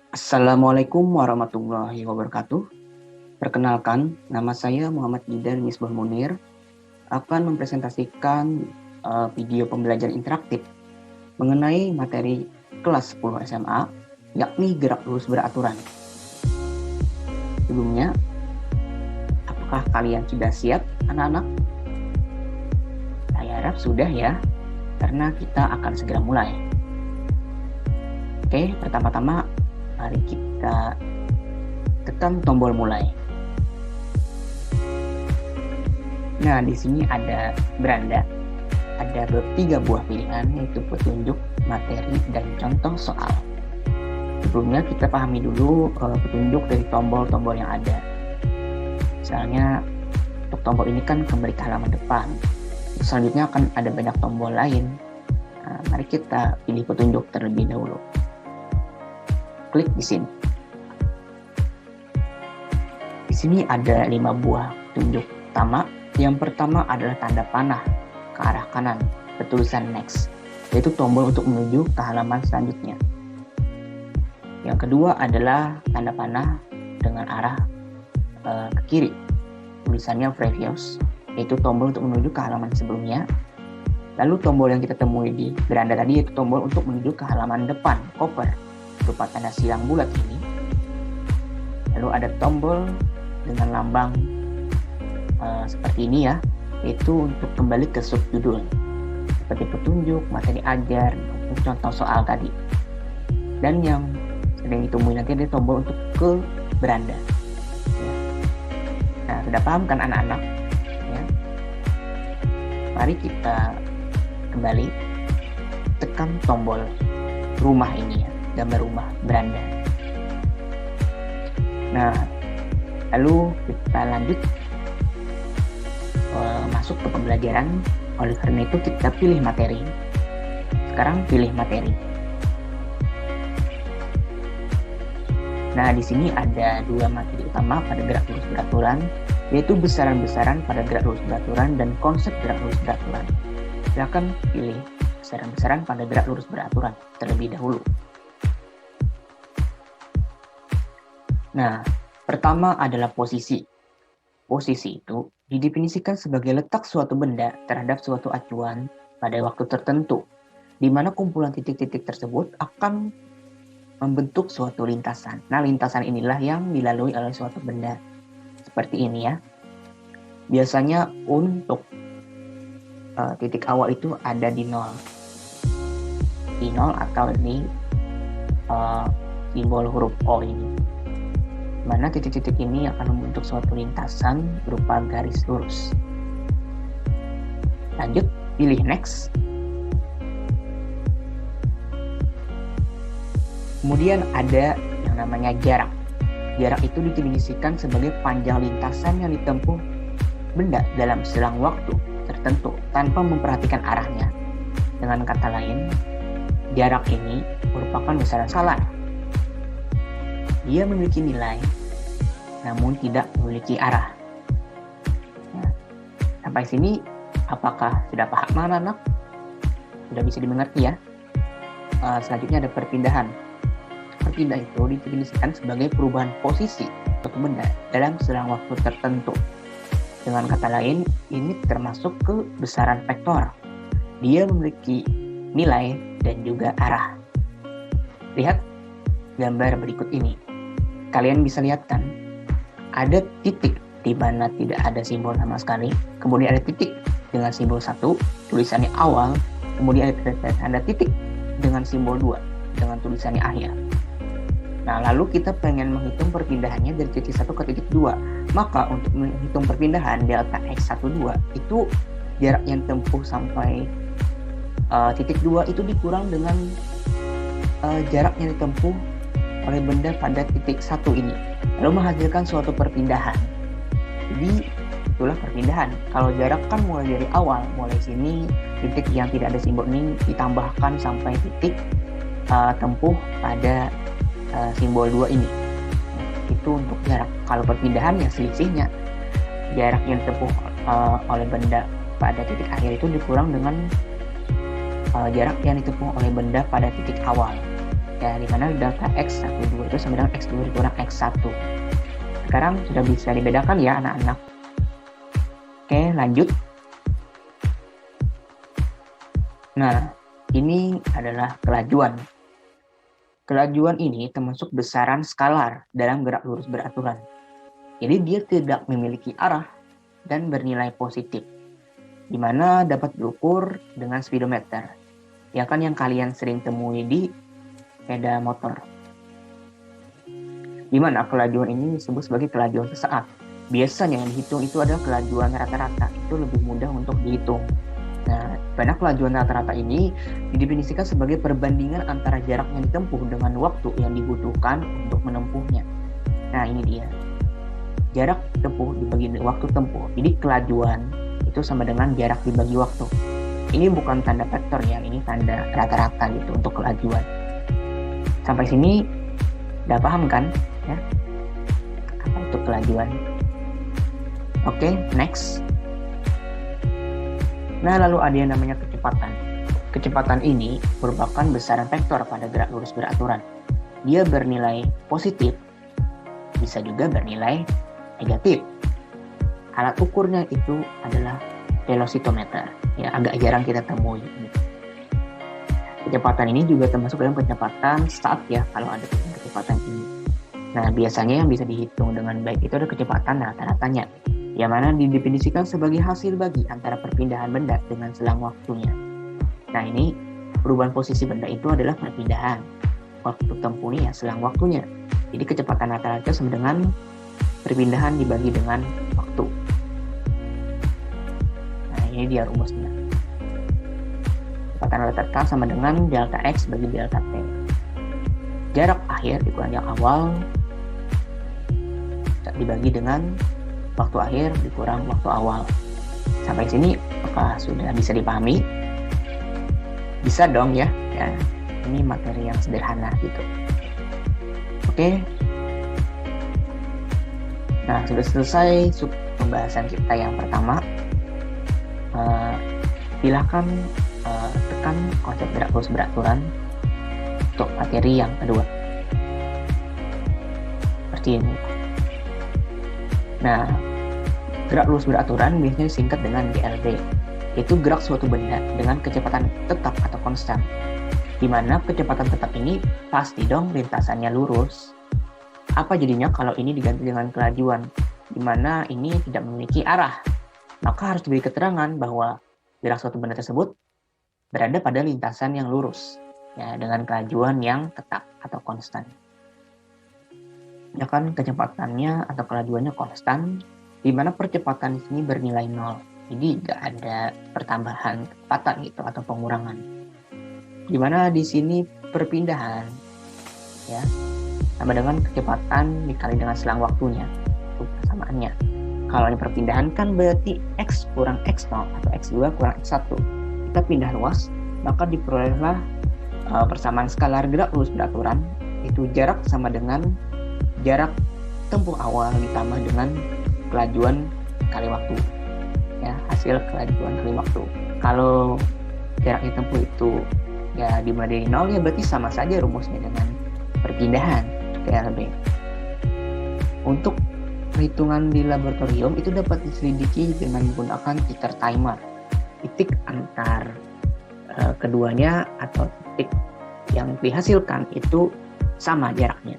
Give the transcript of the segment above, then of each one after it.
Assalamualaikum warahmatullahi wabarakatuh. Perkenalkan, nama saya Muhammad Jidan Misbah Munir akan mempresentasikan video pembelajaran interaktif mengenai materi kelas 10 SMA, yakni gerak lurus beraturan. Sebelumnya, apakah kalian sudah siap, anak-anak? Saya harap sudah ya, karena kita akan segera mulai. Oke, pertama-tama mari kita tekan tombol mulai. Nah, di sini ada beranda, ada 3 buah pilihan, yaitu petunjuk, materi, dan contoh soal. Sebelumnya kita pahami dulu petunjuk dari tombol-tombol yang ada. Misalnya, untuk tombol ini kan kembali ke halaman depan. Selanjutnya akan ada banyak tombol lain. Nah, mari kita pilih petunjuk terlebih dahulu. Klik di sini. Di sini ada 5 buah petunjuk utama. Yang pertama adalah tanda panah ke arah kanan, bertulisan next, yaitu tombol untuk menuju ke halaman selanjutnya. Yang kedua adalah tanda panah dengan arah ke kiri, tulisannya previous, yaitu tombol untuk menuju ke halaman sebelumnya. Lalu tombol yang kita temui di beranda tadi yaitu tombol untuk menuju ke halaman depan, cover, berupa tanda silang bulat ini. Lalu ada tombol dengan lambang seperti ini ya, yaitu untuk kembali ke subjudul seperti petunjuk, materi ajar, contoh soal tadi. Dan yang sedang ditemui nanti ada tombol untuk ke beranda. Nah, sudah paham kan anak-anak? Ya. Mari kita kembali tekan tombol rumah ini ya, gambar rumah beranda. Nah, lalu kita lanjut masuk ke pembelajaran. Oleh karena itu kita pilih materi. Sekarang pilih materi. Nah, di sini ada 2 materi utama pada gerak lurus beraturan, yaitu besaran-besaran pada gerak lurus beraturan dan konsep gerak lurus beraturan. Silakan pilih besaran-besaran pada gerak lurus beraturan terlebih dahulu. Nah, pertama adalah posisi. Posisi itu didefinisikan sebagai letak suatu benda terhadap suatu acuan pada waktu tertentu, di mana kumpulan titik-titik tersebut akan membentuk suatu lintasan. Nah, lintasan inilah yang dilalui oleh suatu benda. Seperti ini ya. Biasanya untuk titik awal itu ada di 0. Di 0 atau di simbol huruf O ini. Mana titik-titik ini akan membentuk suatu lintasan berupa garis lurus. Lanjut, pilih next. Kemudian ada yang namanya jarak. Jarak itu didefinisikan sebagai panjang lintasan yang ditempuh benda dalam selang waktu tertentu tanpa memperhatikan arahnya. Dengan kata lain, jarak ini merupakan besaran skalar. Dia memiliki nilai, namun tidak memiliki arah. Nah, sampai sini, apakah sudah paham anak-anak? Sudah bisa dimengerti ya? Selanjutnya ada perpindahan. Perpindah itu didefinisikan sebagai perubahan posisi suatu benda dalam selang waktu tertentu. Dengan kata lain, ini termasuk ke besaran vektor. Dia memiliki nilai dan juga arah. Lihat gambar berikut ini. Kalian bisa lihat kan, ada titik di mana tidak ada simbol sama sekali, kemudian ada titik dengan simbol 1, tulisannya awal, kemudian ada titik dengan simbol 2, dengan tulisannya akhir. Nah, lalu kita pengen menghitung perpindahannya dari titik 1 ke titik 2. Maka untuk menghitung perpindahan delta X12 itu jarak yang tempuh sampai titik 2 itu dikurang dengan jarak yang ditempuh oleh benda pada titik 1 ini, lalu menghasilkan suatu perpindahan. Jadi itulah perpindahan. Kalau jarak kan mulai dari awal, mulai sini titik yang tidak ada simbol ini ditambahkan sampai titik tempuh pada simbol 2 ini. Itu untuk jarak. Kalau perpindahan ya selisihnya, jarak yang ditempuh oleh benda pada titik akhir itu dikurang dengan jarak yang ditempuh oleh benda pada titik awal. Ya, di mana delta X 12 itu sama dengan X2 dikurang X1. Sekarang sudah bisa dibedakan ya anak-anak. Oke, lanjut. Nah, ini adalah kelajuan. Kelajuan ini termasuk besaran skalar dalam gerak lurus beraturan. Jadi dia tidak memiliki arah dan bernilai positif, di mana dapat diukur dengan speedometer. Ya kan yang kalian sering temui di sepeda motor. Di mana kelajuan ini disebut sebagai kelajuan sesaat. Biasanya yang dihitung itu adalah kelajuan rata-rata. Itu lebih mudah untuk dihitung. Nah, pada kelajuan rata-rata ini didefinisikan sebagai perbandingan antara jarak yang ditempuh dengan waktu yang dibutuhkan untuk menempuhnya. Nah, ini dia. Jarak tempuh dibagi waktu tempuh. Jadi kelajuan itu sama dengan jarak dibagi waktu. Ini bukan tanda vektor ya, ini tanda rata-rata gitu untuk kelajuan. Sampai sini udah paham kan ya apa itu kelajuan? Oke, next. Nah, lalu ada yang namanya kecepatan. Kecepatan ini merupakan besaran vektor pada gerak lurus beraturan. Dia bernilai positif, bisa juga bernilai negatif. Alat ukurnya itu adalah velocitometer. Ya, agak jarang kita temui. Kecepatan ini juga termasuk dalam kecepatan start ya, kalau ada kecepatan ini. Nah, biasanya yang bisa dihitung dengan baik itu ada kecepatan rata-ratanya, yang mana didefinisikan sebagai hasil bagi antara perpindahan benda dengan selang waktunya. Nah, ini perubahan posisi benda itu adalah perpindahan. Waktu tempuhnya ya selang waktunya. Jadi kecepatan rata-rata sama dengan perpindahan dibagi dengan waktu. Nah, ini dia rumusnya. Kecepatan rata-rata sama dengan delta X bagi delta T. Jarak akhir dikurang jarak awal dibagi dengan waktu akhir dikurang waktu awal. Sampai sini apakah sudah bisa dipahami? Bisa dong ya. Ini materi yang sederhana gitu. Oke. Nah, sudah selesai pembahasan kita yang pertama. Silakan tekan konsep gerak lurus beraturan untuk materi yang kedua. Seperti ini. Nah, gerak lurus beraturan biasanya disingkat dengan GLB, yaitu gerak suatu benda dengan kecepatan tetap atau konstan. Di mana kecepatan tetap ini pasti dong lintasannya lurus. Apa jadinya kalau ini diganti dengan kelajuan, di mana ini tidak memiliki arah? Maka harus diberi keterangan bahwa gerak suatu benda tersebut berada pada lintasan yang lurus, ya, dengan kelajuan yang tetap atau konstan. Ya kan, kecepatannya atau kelajuannya konstan, di mana percepatan di sini bernilai 0. Jadi nggak ada pertambahan kecepatan gitu atau pengurangan. Di mana di sini perpindahan, ya, sama dengan kecepatan dikali dengan selang waktunya, itu persamaannya. Kalau ini perpindahan kan berarti X kurang X0 atau X2 kurang X1. Kita pindah ruas, maka diperolehlah persamaan skalar gerak lurus beraturan, itu jarak sama dengan jarak tempuh awal ditambah dengan kelajuan kali waktu. Ya, hasil kelajuan kali waktu. Kalau jarak ditempuh itu ya dimulai dari 0, ya berarti sama saja rumusnya dengan perpindahan GLB. Untuk perhitungan di laboratorium itu dapat diselidiki dengan menggunakan ticker timer. Titik antar keduanya atau titik yang dihasilkan itu sama jaraknya.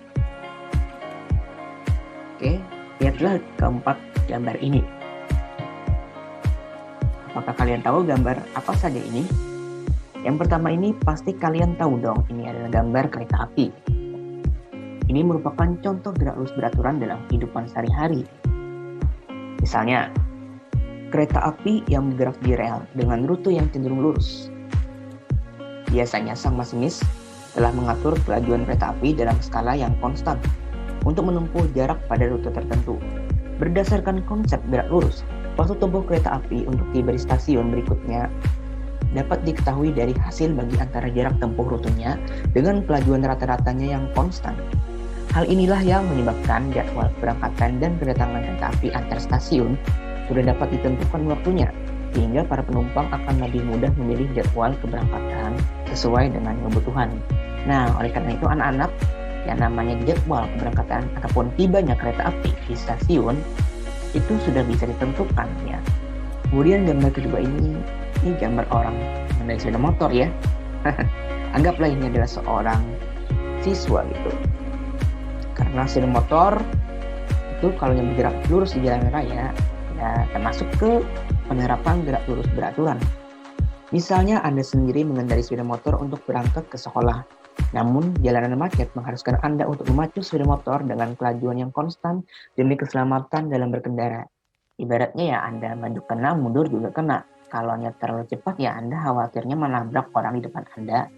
Oke, lihatlah keempat gambar ini. Apakah kalian tahu gambar apa saja ini? Yang pertama ini pasti kalian tahu dong, ini adalah gambar kereta api. Ini merupakan contoh gerak lurus beraturan dalam kehidupan sehari-hari. Misalnya, kereta api yang bergerak di rel dengan rute yang cenderung lurus. Biasanya sang masinis telah mengatur kelajuan kereta api dalam skala yang konstan untuk menempuh jarak pada rute tertentu. Berdasarkan konsep gerak lurus, waktu tempuh kereta api untuk tiba di stasiun berikutnya dapat diketahui dari hasil bagi antara jarak tempuh rutenya dengan kelajuan rata-ratanya yang konstan. Hal inilah yang menyebabkan jadwal keberangkatan dan kedatangan kereta api antar stasiun sudah dapat ditentukan waktunya, sehingga para penumpang akan lebih mudah memilih jadwal keberangkatan sesuai dengan kebutuhan. Nah, oleh karena itu anak-anak, yang namanya jadwal keberangkatan ataupun tibanya kereta api di stasiun itu sudah bisa ditentukan ya. Kemudian gambar kedua ini gambar orang mengendarai sepeda motor ya. Anggaplah ini adalah seorang siswa gitu. Karena sepeda motor itu kalau yang bergerak lurus di jalan raya ya termasuk ke penerapan gerak lurus beraturan. Misalnya Anda sendiri mengendarai sepeda motor untuk berangkat ke sekolah. Namun, jalanan macet mengharuskan Anda untuk memacu sepeda motor dengan kelajuan yang konstan demi keselamatan dalam berkendara. Ibaratnya ya Anda maju kena, mundur juga kena. Kalau terlalu cepat ya Anda khawatirnya menabrak orang di depan Anda.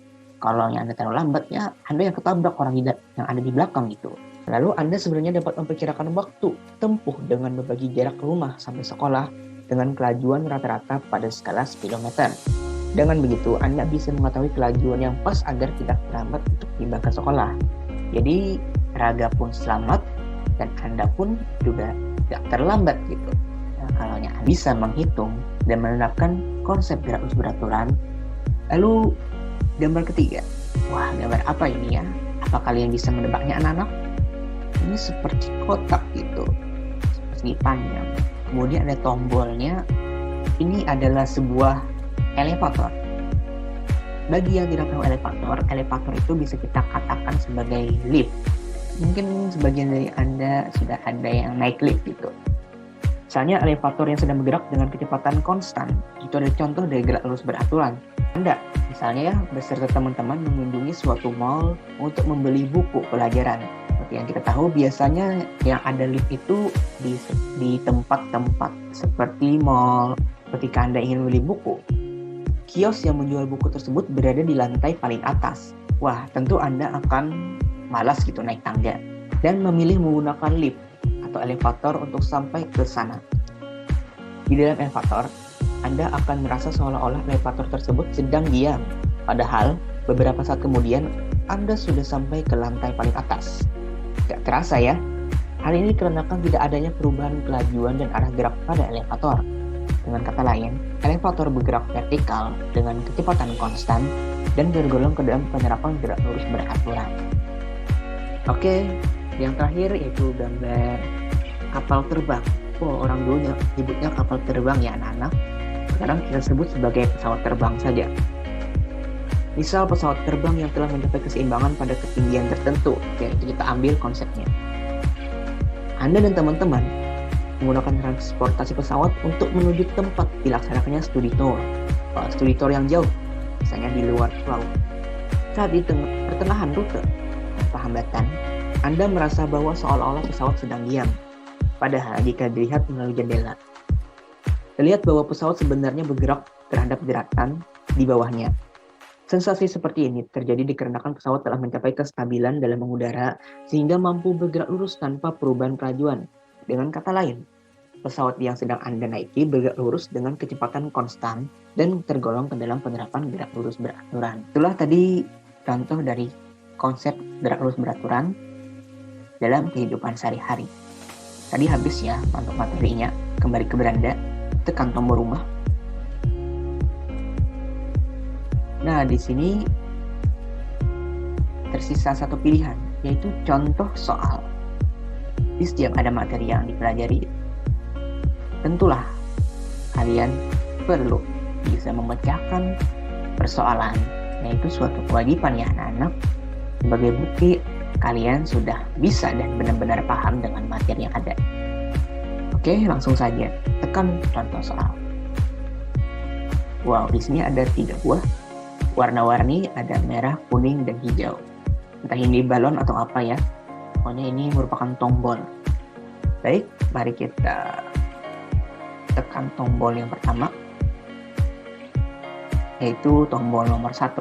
Kalau Anda terlalu lambat ya Anda yang ketabrak orang yang ada di belakang gitu. Lalu Anda sebenarnya dapat memperkirakan waktu tempuh dengan membagi jarak rumah sampai sekolah dengan kelajuan rata-rata pada skala speedometer. Dengan begitu, Anda bisa mengetahui kelajuan yang pas agar tidak terlambat untuk tiba ke sekolah. Jadi, raga pun selamat dan Anda pun juga tidak terlambat gitu. Nah, kalau Anda bisa menghitung dan menerapkan konsep gerak lurus beraturan. Lalu, gambar ketiga. Wah, gambar apa ini ya? Apa kalian bisa menebaknya anak-anak? Ini seperti kotak gitu, persegi panjang. Kemudian ada tombolnya. Ini adalah sebuah elevator. Bagi yang tidak tahu elevator itu bisa kita katakan sebagai lift. Mungkin sebagian dari Anda sudah ada yang naik lift gitu. Misalnya elevator yang sedang bergerak dengan kecepatan konstan, itu adalah contoh dari gerak lurus beraturan. Anda, misalnya ya, beserta teman-teman mengunjungi suatu mall untuk membeli buku pelajaran. Seperti yang kita tahu, biasanya yang ada lift itu di tempat-tempat seperti mall. Ketika Anda ingin membeli buku, kios yang menjual buku tersebut berada di lantai paling atas. Wah, tentu Anda akan malas gitu naik tangga dan memilih menggunakan lift atau elevator untuk sampai ke sana. Di dalam elevator, Anda akan merasa seolah-olah elevator tersebut sedang diam. Padahal, beberapa saat kemudian, Anda sudah sampai ke lantai paling atas. Tidak terasa ya? Hal ini dikarenakan tidak adanya perubahan kelajuan dan arah gerak pada elevator. Dengan kata lain, elevator bergerak vertikal dengan kecepatan konstan dan tergolong ke dalam penerapan gerak lurus beraturan. Oke, yang terakhir yaitu gambar kapal terbang. Orang dulu nyebutnya kapal terbang ya anak-anak. Sekarang kita sebut sebagai pesawat terbang saja. Misal pesawat terbang yang telah mencapai keseimbangan pada ketinggian tertentu, yaitu kita ambil konsepnya. Anda dan teman-teman menggunakan transportasi pesawat untuk menuju tempat dilaksanakannya studi tour. Studi tour yang jauh, misalnya di luar pulau. Saat di pertengahan rute, tanpa hambatan, Anda merasa bahwa seolah-olah pesawat sedang diam. Padahal jika dilihat melalui jendela, terlihat bahwa pesawat sebenarnya bergerak terhadap gerakan di bawahnya. Sensasi seperti ini terjadi dikarenakan pesawat telah mencapai kestabilan dalam mengudara sehingga mampu bergerak lurus tanpa perubahan kelajuan. Dengan kata lain, pesawat yang sedang Anda naiki bergerak lurus dengan kecepatan konstan dan tergolong ke dalam penerapan gerak lurus beraturan. Itulah tadi contoh dari konsep gerak lurus beraturan dalam kehidupan sehari-hari. Tadi habis ya untuk materinya. Kembali ke beranda, tekan tombol rumah. Nah, di sini tersisa satu pilihan, yaitu contoh soal. Di setiap ada materi yang dipelajari, tentulah kalian perlu bisa memecahkan persoalan, yaitu suatu kewajiban ya anak-anak, sebagai bukti kalian sudah bisa dan benar-benar paham dengan materi yang ada. Oke, langsung saja tekan contoh soal. Wow, di sini ada 3 buah warna-warni, ada merah, kuning, dan hijau. Entah ini balon atau apa ya. Pokoknya ini merupakan tombol. Baik, mari kita tekan tombol yang pertama, yaitu tombol nomor 1.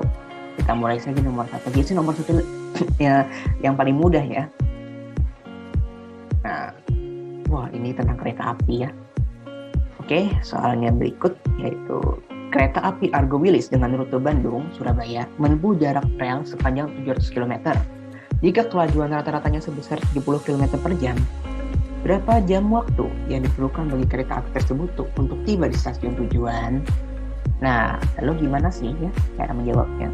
Kita mulai saja nomor 1. Jadi nomor 1 ya, yang paling mudah ya. Nah, wah ini tentang kereta api ya. Oke, soalnya berikut yaitu kereta api Argo Wilis dengan rute Bandung, Surabaya menempuh jarak rel sepanjang 700 km. Jika kelajuan rata-ratanya sebesar 70 km per jam, berapa jam waktu yang diperlukan bagi kereta api tersebut untuk tiba di stasiun tujuan? Nah, lalu gimana sih ya cara menjawabnya?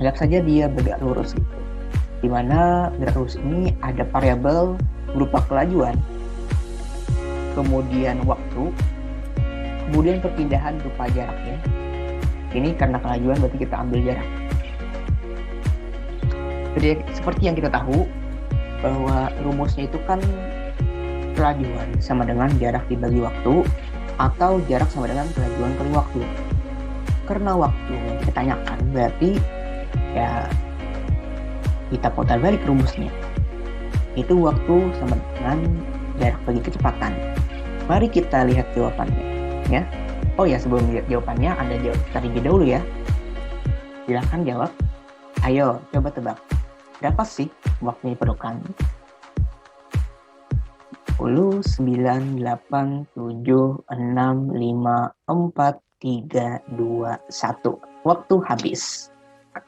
Anggap saja dia bergerak lurus gitu. Di mana gerak lurus ini ada variabel berupa kelajuan, kemudian waktu, kemudian perpindahan berupa jaraknya. Ini karena kelajuan berarti kita ambil jarak. Jadi seperti yang kita tahu bahwa rumusnya itu kan kelajuan sama dengan jarak dibagi waktu atau jarak sama dengan kelajuan kali waktu. Karena waktu yang kita tanyakan berarti ya kita putar balik rumusnya. Itu waktu sama dengan jarak bagi kecepatan. Mari kita lihat jawabannya ya. Oh ya, sebelum lihat jawabannya ada tadi dahulu ya. Silahkan jawab. Ayo coba tebak. Berapa sih waktu yang diperlukan? 10, 9, 8, 7, 6, 5, 4, 3, 2, 1. Waktu habis.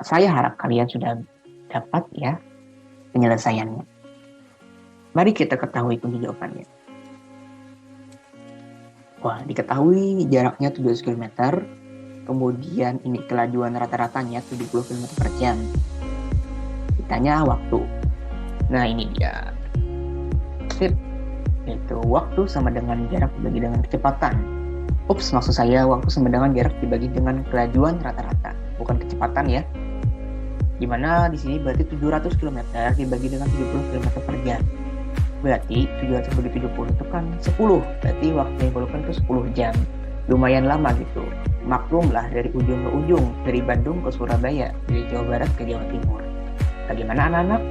Saya harap kalian sudah dapat ya penyelesaiannya. Mari kita ketahui kunci jawabannya. Wah, diketahui jaraknya 700 km. Kemudian ini kelajuan rata-ratanya 70 km per jam. Ditanya waktu. Nah, ini dia. Sip. Itu waktu sama dengan jarak dibagi dengan kecepatan. Ups, maksud saya waktu sama dengan jarak dibagi dengan kelajuan rata-rata, bukan kecepatan ya. Dimana di sini berarti 700 km dibagi dengan 70 km per jam. Berarti 700 bagi 70 itu kan 10. Berarti waktu yang diperlukan itu 10 jam. Lumayan lama gitu. Maklum lah dari ujung ke ujung, dari Bandung ke Surabaya, dari Jawa Barat ke Jawa Timur. Bagaimana anak-anak?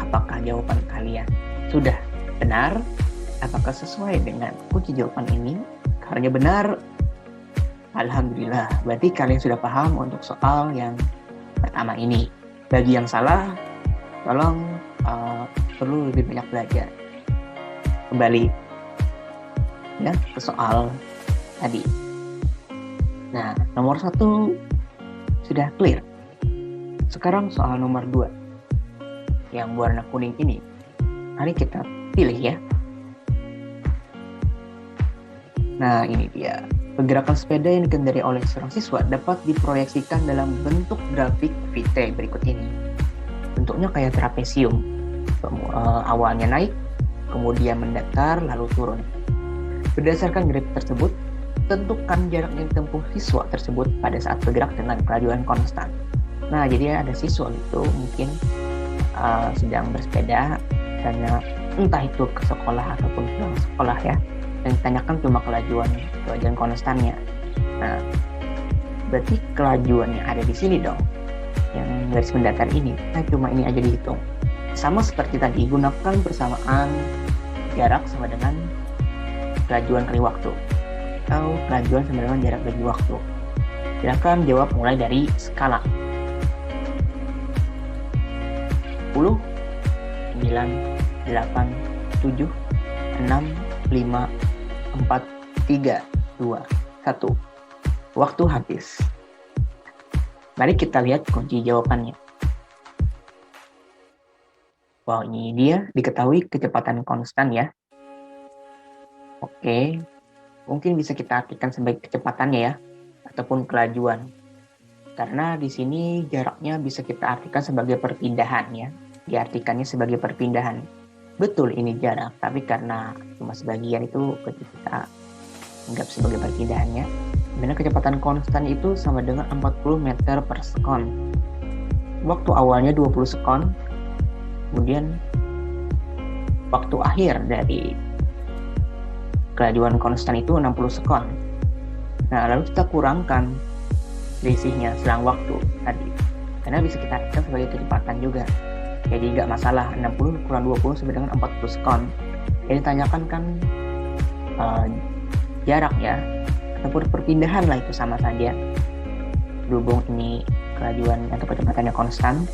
Apakah jawaban kalian sudah benar? Apakah sesuai dengan kunci jawaban ini? Karena benar, alhamdulillah. Berarti kalian sudah paham untuk soal yang pertama ini. Bagi yang salah, tolong perlu lebih banyak belajar. Kembali ya ke soal tadi. Nah, nomor 1 sudah clear. Sekarang soal nomor 2 yang warna kuning ini. Mari kita pilih ya. Nah, ini dia. Pergerakan sepeda yang dikendari oleh seorang siswa dapat diproyeksikan dalam bentuk grafik VT berikut ini. Bentuknya kayak trapesium. Awalnya naik, kemudian mendatar, lalu turun. Berdasarkan grafik tersebut, tentukan jarak yang ditempuh siswa tersebut pada saat bergerak dengan kelajuan konstan. Nah, jadi ada siswa itu mungkin sedang bersepeda, misalnya entah itu ke sekolah ataupun pulang sekolah ya. Yang ditanyakan cuma kelajuan konstannya. Nah, berarti kelajuannya ada di sini dong, yang garis mendatar ini. Nah, cuma ini aja dihitung. Sama seperti tadi, gunakan persamaan jarak sama dengan kelajuan kali waktu, atau kelajuan sama dengan jarak bagi waktu. Silakan jawab mulai dari skala. 10, 9, 8, 7, 6, 5, 4, 3, 2, 1. Waktu habis. Mari kita lihat kunci jawabannya. Wow, ini dia diketahui kecepatan konstan ya. Oke, mungkin bisa kita artikan sebagai kecepatannya ya, ataupun kelajuan. Karena di sini jaraknya bisa kita artikan sebagai perpindahan ya. Diartikannya sebagai perpindahan. Betul ini jarak, tapi karena cuma sebagian itu kita anggap sebagai perpindahannya. Dimana kecepatan konstan itu sama dengan 40 meter per sekon. Waktu awalnya 20 sekon, kemudian waktu akhir dari kelajuan konstan itu 60 sekon. Nah, lalu kita kurangkan selisihnya selang waktu tadi, karena bisa kita artikan sebagai kecepatan juga. Jadi nggak masalah, 60 kurang 20 sama dengan 40 sekon. Yang ditanyakan kan jarak ya, ataupun perpindahan lah, itu sama saja. Berhubung ini kelajuan atau kecepatannya konstan,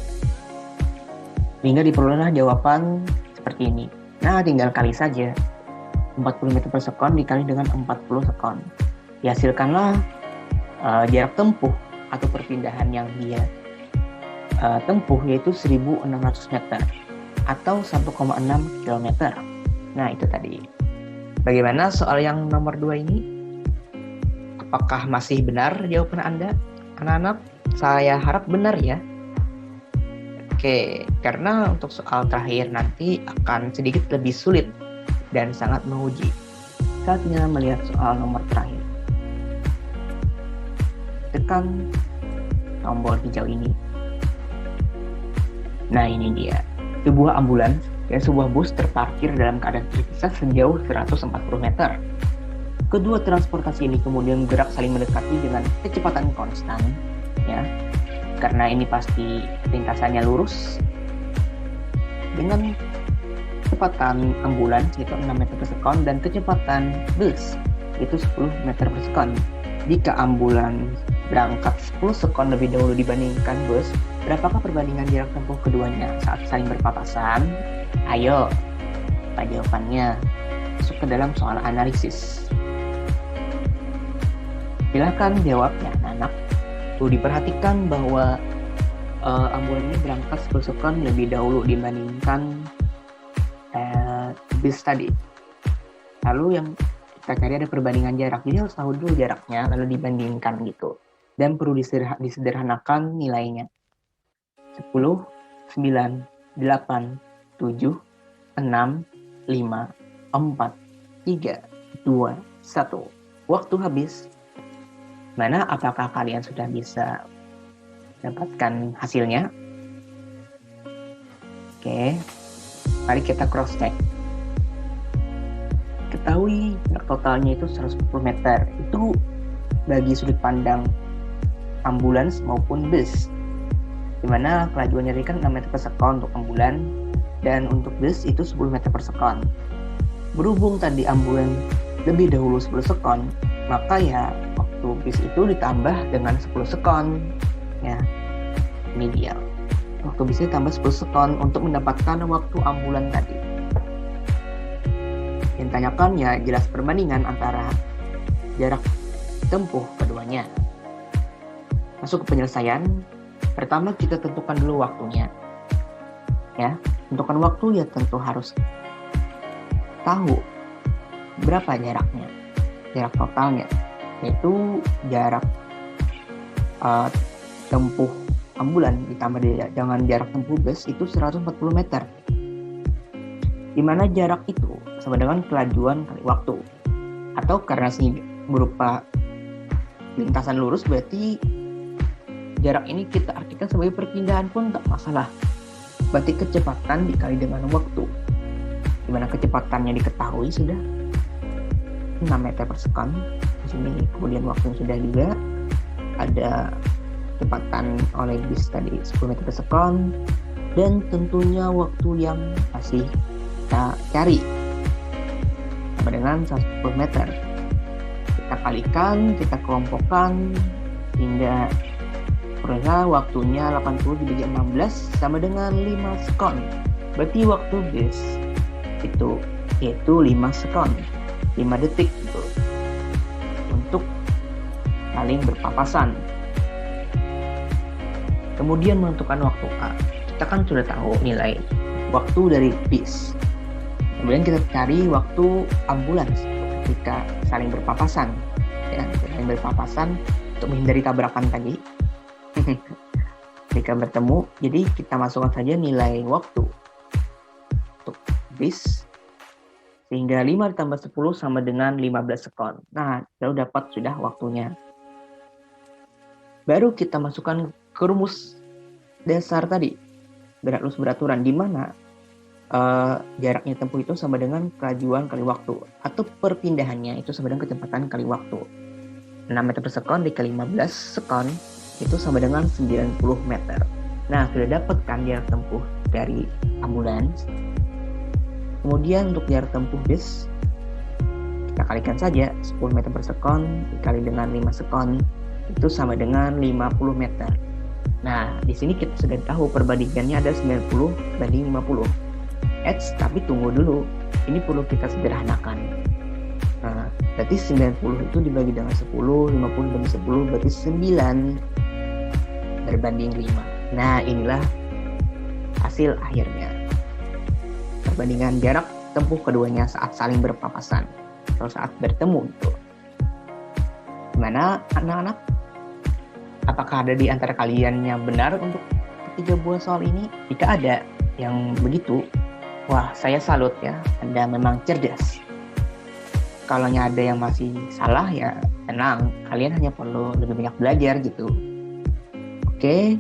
sehingga diperolehlah jawaban seperti ini. Nah, tinggal kali saja. 40 meter per sekon dikali dengan 40 sekon. Dihasilkanlah jarak tempuh atau perpindahan yang dia tempuh, yaitu 1.600 meter atau 1,6 km. Nah, itu tadi. Bagaimana soal yang nomor 2 ini? Apakah masih benar jawaban Anda, anak-anak? Saya harap benar ya. Oke, karena untuk soal terakhir nanti akan sedikit lebih sulit dan sangat menguji. Saatnya melihat soal nomor terakhir. Tekan tombol hijau ini. Nah, ini dia. Sebuah ambulans dan sebuah bus terparkir dalam keadaan terpisah sejauh 140 meter. Kedua transportasi ini kemudian bergerak saling mendekati dengan kecepatan konstan, ya. Karena ini pasti lintasannya lurus dengan kecepatan ambulans yaitu 6 meter per sekon dan kecepatan bus itu 10 meter per sekon. Jika ambulans berangkat 10 sekon lebih dahulu dibandingkan bus, berapakah perbandingan jarak tempuh keduanya saat saling berpapasan? Ayo, apa jawabannya? Masuk ke dalam soal analisis. Silakan jawabnya, anak. Perlu diperhatikan bahwa ambulans ini berangkat 10 sekon lebih dahulu dibandingkan bus tadi. Lalu yang kita cari ada perbandingan jarak. Jadi harus tahu dulu jaraknya lalu dibandingkan gitu. Dan perlu disederhanakan nilainya. 10, 9, 8, 7, 6, 5, 4, 3, 2, 1. Waktu habis. Mana apakah kalian sudah bisa dapatkan hasilnya? Oke, mari kita cross check. Ketahui jarak totalnya itu 110 meter. Itu bagi sudut pandang ambulans maupun bus. Dimana kelajuannya tadi kan 6 meter per sekon untuk ambulans dan untuk bus itu 10 meter per sekon. Berhubung tadi ambulans lebih dahulu 10 sekon, maka ya waktu bis itu ditambah dengan 10 sekon. Ya, ini dia. Waktu bis ditambah 10 sekon untuk mendapatkan waktu ambulans tadi. Yang ditanyakan ya jelas perbandingan antara jarak tempuh keduanya. Masuk ke penyelesaian. Pertama kita tentukan dulu waktunya. Ya, tentukan waktu ya tentu harus tahu berapa jaraknya, jarak totalnya, yaitu jarak tempuh ambulans ditambah dengan jarak tempuh bus itu 140 meter. Di mana jarak itu sama dengan kelajuan kali waktu. Atau karena sini berupa lintasan lurus berarti jarak ini kita artikan sebagai perpindahan pun tak masalah. Berarti kecepatan dikali dengan waktu. Di mana kecepatannya diketahui sudah 6 meter per sekon. Di sini kemudian waktunya sudah juga ada kecepatan oleh bis tadi 10 meter per sekon dan tentunya waktu yang masih kita cari sama dengan 110 meter. Kita kalikan, kita kelompokkan hingga berarti waktunya 80 dibagi 16 sama dengan 5 sekon. Berarti waktu bis itu yaitu 5 sekon. 5 detik gitu, untuk saling berpapasan. Kemudian menentukan waktu A. Kita kan sudah tahu nilai waktu dari bis. Kemudian kita cari waktu ambulans ketika saling berpapasan. Ya, saling berpapasan untuk menghindari tabrakan tadi. Ketika bertemu, jadi kita masukkan saja nilai waktu untuk bis. Sehingga 5 ditambah 10 sama dengan 15 sekon. Nah, kita dapat sudah waktunya. Baru kita masukkan ke rumus dasar tadi. Gerak lurus beraturan. Di mana jaraknya tempuh itu sama dengan kelajuan kali waktu. Atau perpindahannya itu sama dengan kecepatan kali waktu. 6 meter per sekon dikali 15 sekon itu sama dengan 90 meter. Nah, sudah dapat kan jarak tempuh dari ambulans. Kemudian untuk jarak tempuh bis kita kalikan saja 10 meter per sekon dikali dengan 5 sekon itu sama dengan 50 meter. Nah, di sini kita sudah tahu perbandingannya ada 90 banding 50. Tapi tunggu dulu, ini perlu kita sederhanakan. Nah, berarti 90 itu dibagi dengan 10, 50 bagi 10 berarti 9 berbanding 5. Nah, inilah hasil akhirnya. Perbandingan jarak tempuh keduanya saat saling berpapasan atau saat bertemu itu. Gimana anak-anak? Apakah ada di antara kalian yang benar untuk ketiga buah soal ini? Jika ada yang begitu, wah saya salut ya, Anda memang cerdas. Kalau ada yang masih salah ya tenang, kalian hanya perlu lebih banyak belajar gitu. Oke.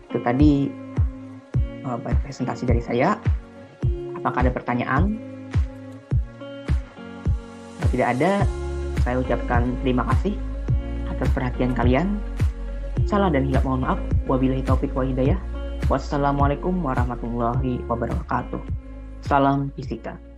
Itu tadi presentasi dari saya. Apakah ada pertanyaan? Kalau tidak ada, saya ucapkan terima kasih atas perhatian kalian. Salah dan hilap mohon maaf. Wabillahi taufik wa hidayah. Wassalamualaikum warahmatullahi wabarakatuh. Salam fisika.